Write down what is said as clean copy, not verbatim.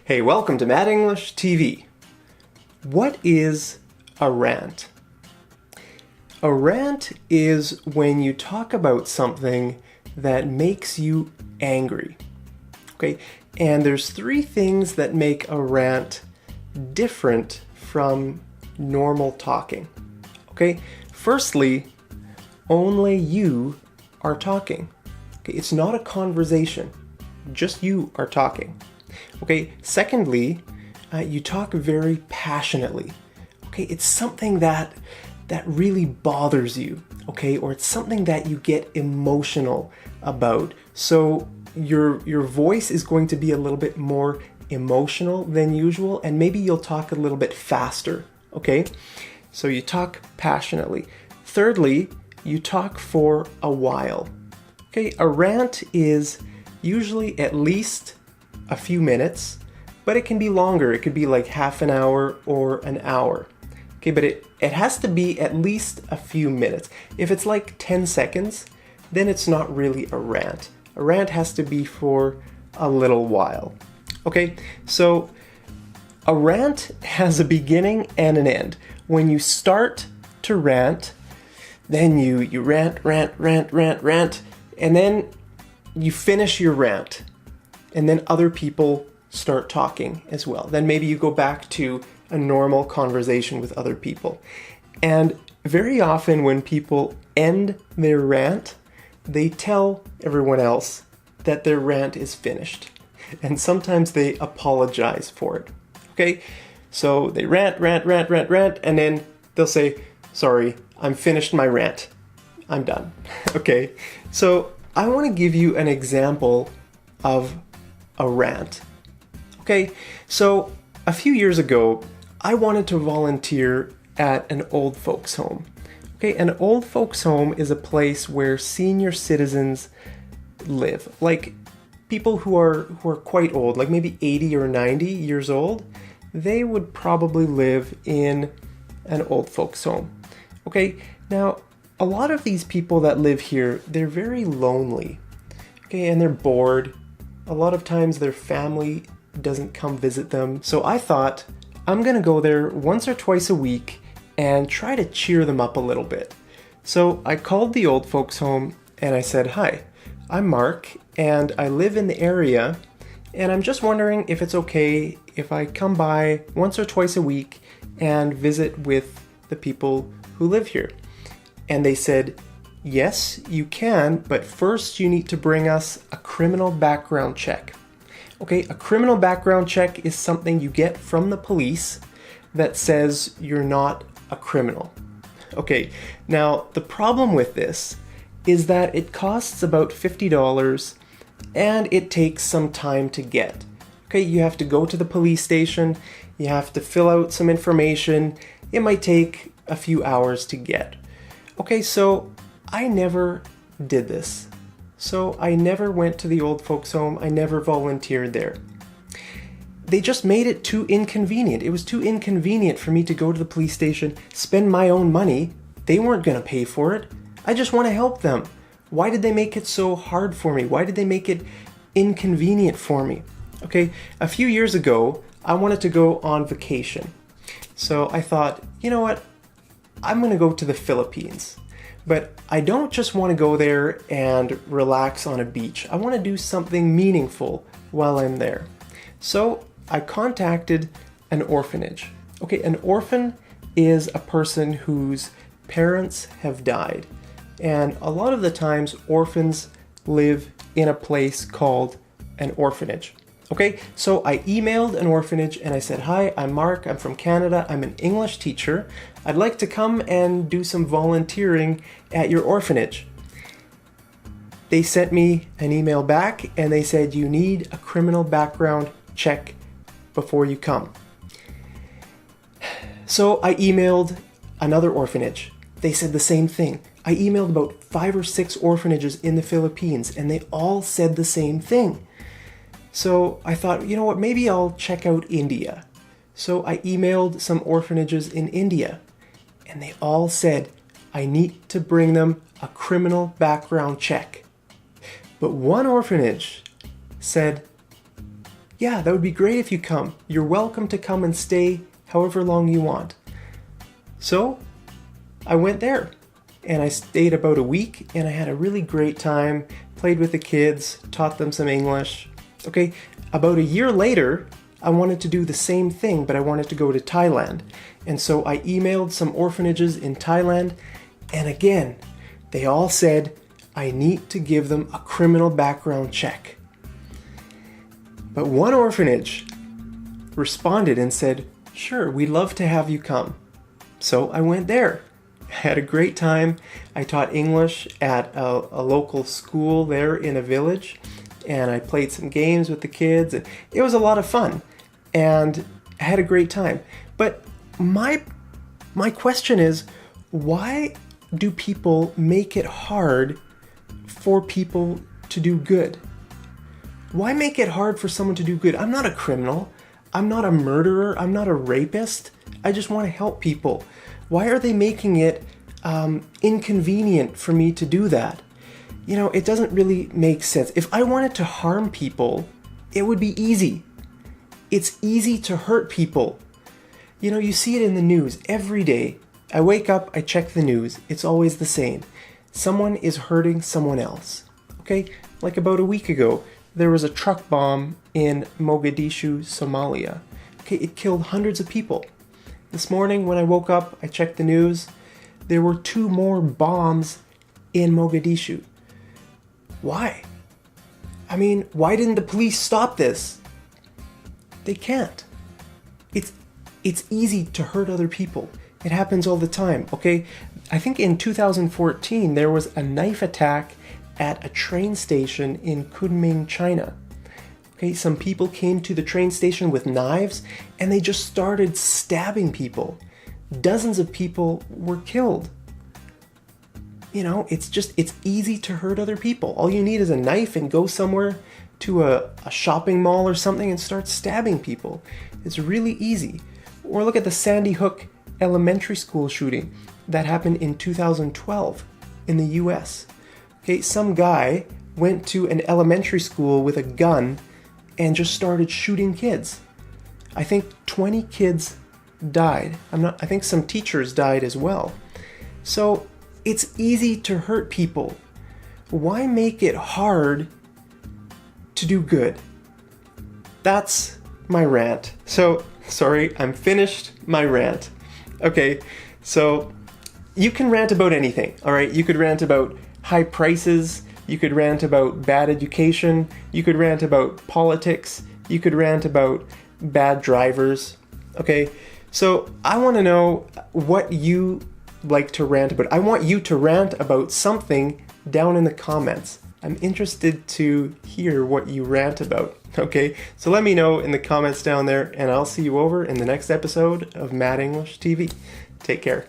Hey, welcome to Mad English TV. What is a rant? A rant is when you talk about something that makes you angry. Okay, and there's three things that make a rant different from normal talking. Okay, firstly, only you are talking. Okay, it's not a conversation, just you are talking. Okay, secondly, you talk very passionately. Okay, it's something that really bothers you, okay, or it's something that you get emotional about. So your voice is going to be a little bit more emotional than usual, and maybe you'll talk a little bit faster, okay? So you talk passionately. Thirdly, you talk for a while. Okay, a rant is usually at least a few minutes, but it can be longer. It could be like half an hour or an hour. Okay, but it has to be at least a few minutes. If it's like 10 seconds, then it's not really a rant. A rant has to be for a little while. Okay, so a rant has a beginning and an end. When you start to rant, then you rant, and then you finish your rant. And then other people start talking as well. Then maybe you go back to a normal conversation with other people. And very often when people end their rant, they tell everyone else that their rant is finished. And sometimes they apologize for it. Okay? So they rant, and then they'll say, sorry, I'm finished my rant. I'm done. Okay? So I want to give you an example of a rant. Okay, so a few years ago, I wanted to volunteer at an old folks home. Okay, an old folks home is a place where senior citizens live. Like people who are quite old, like maybe 80 or 90 years old, they would probably live in an old folks home. Okay, now a lot of these people that live here, they're very lonely. Okay, and they're bored. A lot of times their family doesn't come visit them. So I thought, I'm gonna go there once or twice a week and try to cheer them up a little bit. So I called the old folks home and I said, hi, I'm Mark and I live in the area and I'm just wondering if it's okay if I come by once or twice a week and visit with the people who live here. And they said, yes, you can, but first you need to bring us a criminal background check. Okay, a criminal background check is something you get from the police that says you're not a criminal. Okay, now the problem with this is that it costs about $50 and it takes some time to get. Okay, you have to go to the police station, you have to fill out some information, it might take a few hours to get. Okay, so I never did this. So I never went to the old folks home. I never volunteered there. They just made it too inconvenient. It was too inconvenient for me to go to the police station, spend my own money. They weren't going to pay for it. I just want to help them. Why did they make it so hard for me? Why did they make it inconvenient for me? Okay, a few years ago, I wanted to go on vacation. So I thought, you know what? I'm going to go to the Philippines. But I don't just want to go there and relax on a beach. I want to do something meaningful while I'm there. So I contacted an orphanage. Okay, an orphan is a person whose parents have died. And a lot of the times orphans live in a place called an orphanage. Okay, so I emailed an orphanage and I said, hi, I'm Mark, I'm from Canada, I'm an English teacher. I'd like to come and do some volunteering at your orphanage. They sent me an email back and they said, you need a criminal background check before you come. So I emailed another orphanage. They said the same thing. I emailed about 5 or 6 orphanages in the Philippines and they all said the same thing. So I thought, you know what, maybe I'll check out India. So I emailed some orphanages in India, and they all said, I need to bring them a criminal background check. But one orphanage said, Yeah, that would be great if you come. You're welcome to come and stay however long you want. So I went there and I stayed about a week and I had a really great time, played with the kids, taught them some English. Okay, about a year later, I wanted to do the same thing, but I wanted to go to Thailand. And so I emailed some orphanages in Thailand, and again, they all said, I need to give them a criminal background check. But one orphanage responded and said, sure, we'd love to have you come. So I went there. I had a great time. I taught English at a local school there in a village, and I played some games with the kids, and it was a lot of fun, and I had a great time. But my question is, why do people make it hard for people to do good? Why make it hard for someone to do good? I'm not a criminal. I'm not a murderer. I'm not a rapist. I just want to help people. Why are they making it inconvenient for me to do that? You know, it doesn't really make sense. If I wanted to harm people, it would be easy. It's easy to hurt people. You know, you see it in the news every day. I wake up, I check the news. It's always the same. Someone is hurting someone else. Okay? Like about a week ago, there was a truck bomb in Mogadishu, Somalia. Okay, it killed hundreds of people. This morning when I woke up, I checked the news. There were 2 more bombs in Mogadishu. Why? I mean, why didn't the police stop this? They can't. It's easy to hurt other people. It happens all the time, okay? I think in 2014 there was a knife attack at a train station in Kunming, China. Okay, some people came to the train station with knives and they just started stabbing people. Dozens of people were killed. You know, it's easy to hurt other people. All you need is a knife and go somewhere to a shopping mall or something and start stabbing people. It's really easy. Or look at the Sandy Hook elementary school shooting that happened in 2012 in the US. Okay, some guy went to an elementary school with a gun and just started shooting kids. I think 20 kids died. I think some teachers died as well. So it's easy to hurt people. Why make it hard to do good? That's my rant. So, sorry, I'm finished my rant. Okay, so you can rant about anything, all right? You could rant about high prices, you could rant about bad education, you could rant about politics, you could rant about bad drivers, okay? So I want to know what you like to rant about. I want you to rant about something down in the comments. I'm interested to hear what you rant about, okay? So let me know in the comments down there, and I'll see you over in the next episode of Mad English TV. Take care.